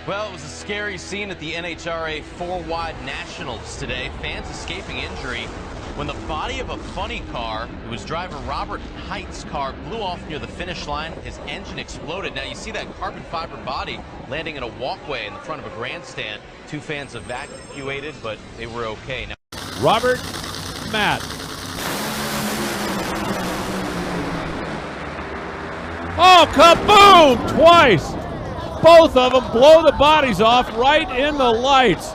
Well, it was a scary scene at the NHRA 4-wide Nationals today. Fans escaping injury when the body of a funny car, it was driver Robert Height's car, blew off near the finish line. His engine exploded. Now you see that carbon fiber body landing in a walkway in the front of a grandstand. 2 fans evacuated, but they were okay. Now, Robert Matt. Oh, kaboom! Twice. Both of them blow the bodies off right in the lights.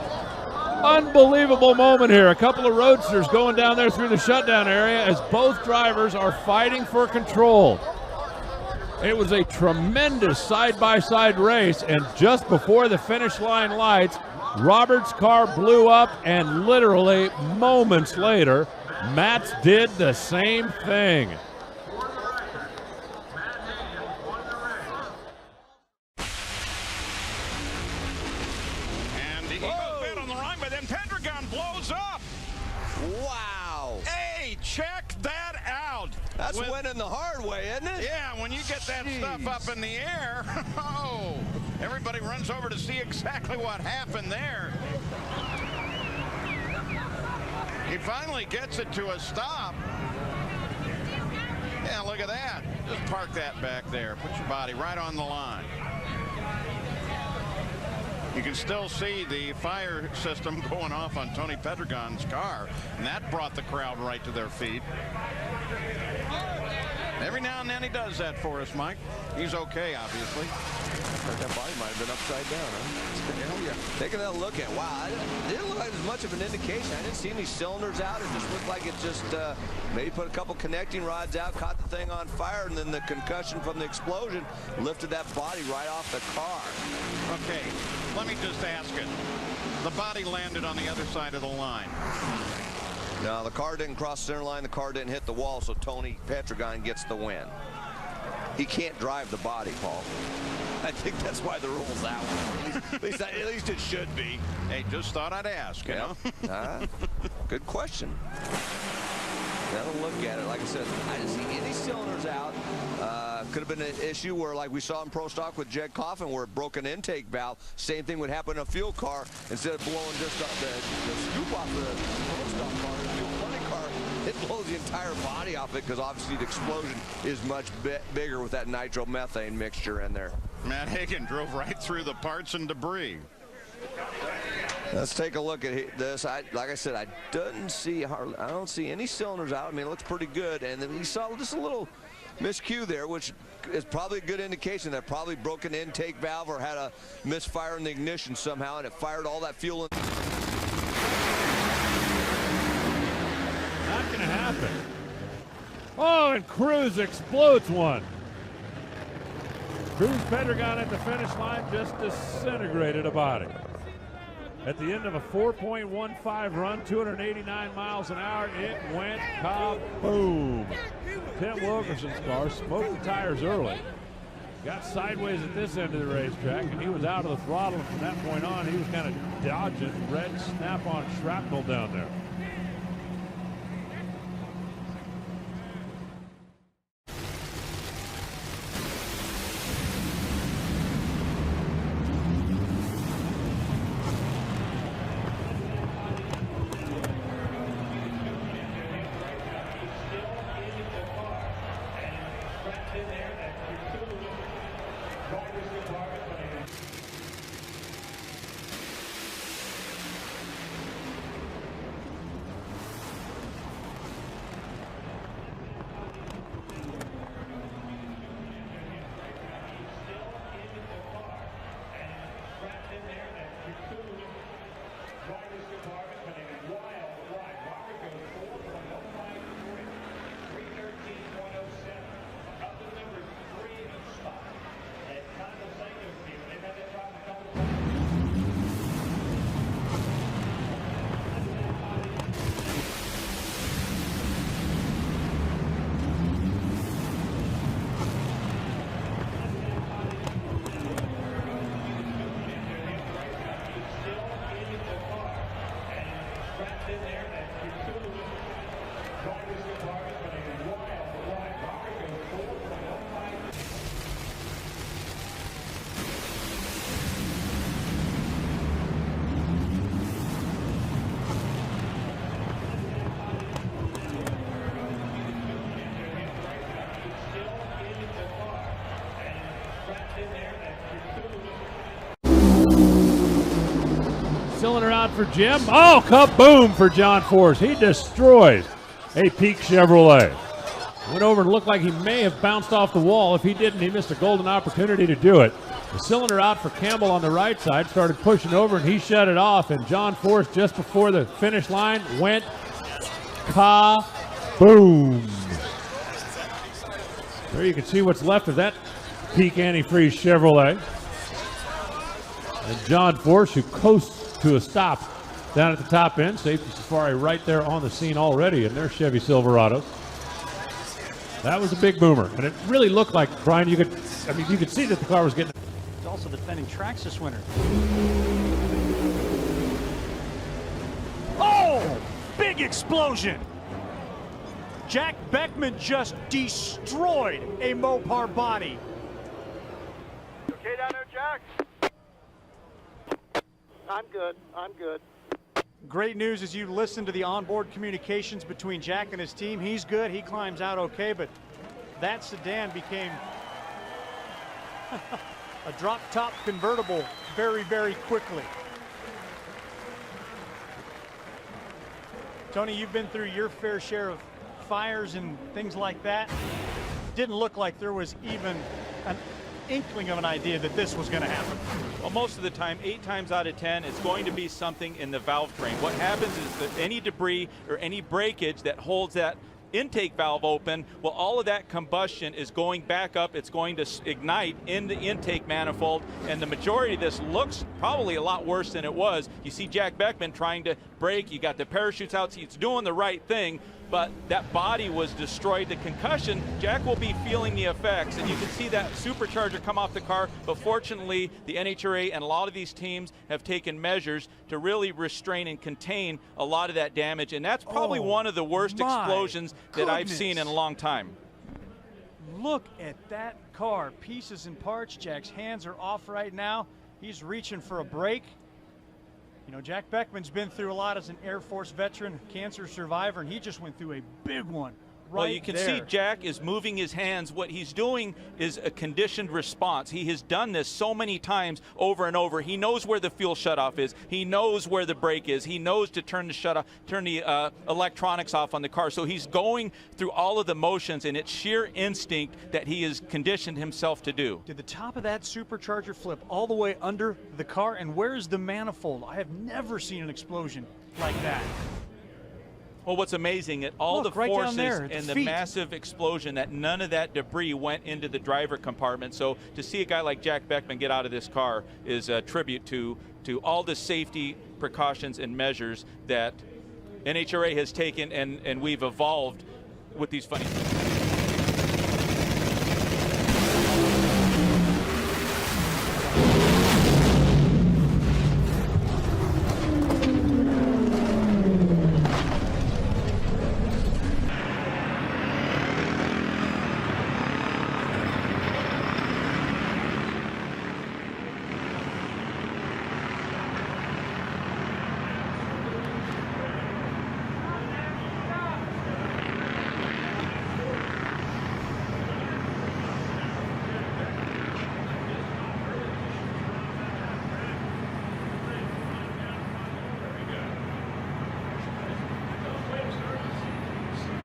Unbelievable moment here. A couple of roadsters going down there through the shutdown area as both drivers are fighting for control. It was a tremendous side-by-side race, and just before the finish line lights, Robert's car blew up, and literally moments later, Matt's did the same thing. Blows up. Wow. Hey, check that out. That's winning the hard way, isn't it? Yeah, when you get that stuff up in the air, oh, everybody runs over to see exactly what happened there. He finally gets it to a stop. Yeah, look at that. Just park that back there. Put your body right on the line. You can still see the fire system going off on Tony Pedregon's car, and that brought the crowd right to their feet. Every now and then he does that for us, Mike. He's okay, obviously. That body might have been upside down, huh? Yeah. Taking a look at, wow, it didn't look like it was much of an indication. I didn't see any cylinders out. It just looked like it just maybe put a couple connecting rods out, caught the thing on fire, and then the concussion from the explosion lifted that body right off the car. Okay, let me just ask it. The body landed on the other side of the line. No, the car didn't cross the center line. The car didn't hit the wall, so Tony Pedregon gets the win. He can't drive the body, Paul. I think that's why the rule's that one. At least it should be. Hey, just thought I'd ask, you know? Good question. Now look at it. Like I said, I didn't see any cylinders out. Could have been an issue where, like we saw in Pro Stock with Jed Coffin, where it broke an intake valve. Same thing would happen in a fuel car. Instead of blowing just the scoop off the Pro Stock car, the fuel funny car, it blows the entire body off it because obviously the explosion is much bigger with that nitromethane mixture in there. Matt Hagan drove right through the parts and debris. Let's take a look at this. Like I said, I don't see any cylinders out. I mean, it looks pretty good. And then you saw just a little miscue there, which is probably a good indication that probably broke an intake valve or had a misfire in the ignition somehow, and it fired all that fuel in. Not going to happen. Oh, and Cruz explodes one. Cruz Pedregon at the finish line just disintegrated a body. At the end of a 4.15 run, 289 miles an hour, it went kaboom. Tim Wilkerson's car smoked the tires early. Got sideways at this end of the racetrack, and he was out of the throttle. And from that point on, he was kind of dodging red snap-on shrapnel down there. out for Jim. Oh, kaboom for John Force. He destroys a Peak Chevrolet. Went over and looked like he may have bounced off the wall. If he didn't, he missed a golden opportunity to do it. The cylinder out for Campbell on the right side, started pushing over, and he shut it off. And John Force, just before the finish line, went kaboom. There you can see what's left of that Peak antifreeze Chevrolet. And John Force, who coasts to a stop down at the top end. Safety Safari right there on the scene already in their Chevy Silverado. That was a big boomer, and it really looked like, Brian, you could see that the car was getting. He's also defending Traxxas winner. Oh, big explosion. Jack Beckman just destroyed a Mopar body. Okay down there, Jack? I'm good. Great news as you listen to the onboard communications between Jack and his team. He's good, he climbs out okay, but that sedan became a drop-top convertible very, very quickly. Tony, you've been through your fair share of fires and things like that. Didn't look like there was even an inkling of an idea that this was going to happen. Well, most of the time, 8 times out of 10, it's going to be something in the valve train. What happens is that any debris or any breakage that holds that intake valve open, well, all of that combustion is going back up. It's going to ignite in the intake manifold, and the majority of this looks probably a lot worse than it was. You see Jack Beckman trying to brake. You got the parachutes out. So he's doing the right thing, but that body was destroyed. The concussion, Jack will be feeling the effects, and you can see that supercharger come off the car, but fortunately the NHRA and a lot of these teams have taken measures to really restrain and contain a lot of that damage, and that's probably one of the worst explosions that I've seen in a long time. Look at that car, pieces and parts. Jack's hands are off right now. He's reaching for a brake. You know, Jack Beckman's been through a lot as an Air Force veteran, cancer survivor, and he just went through a big one right Well, you can see Jack is moving his hands. What he's doing is a conditioned response. He has done this so many times over and over. He knows where the fuel shutoff is. He knows where the brake is. He knows to turn the electronics off on the car. So he's going through all of the motions, and it's sheer instinct that he has conditioned himself to do. Did the top of that supercharger flip all the way under the car? And where is the manifold? I have never seen an explosion like that. Well, what's amazing at all the right forces and the massive explosion, that none of that debris went into the driver compartment. So to see a guy like Jack Beckman get out of this car is a tribute to all the safety precautions and measures that NHRA has taken, and we've evolved with these funny things.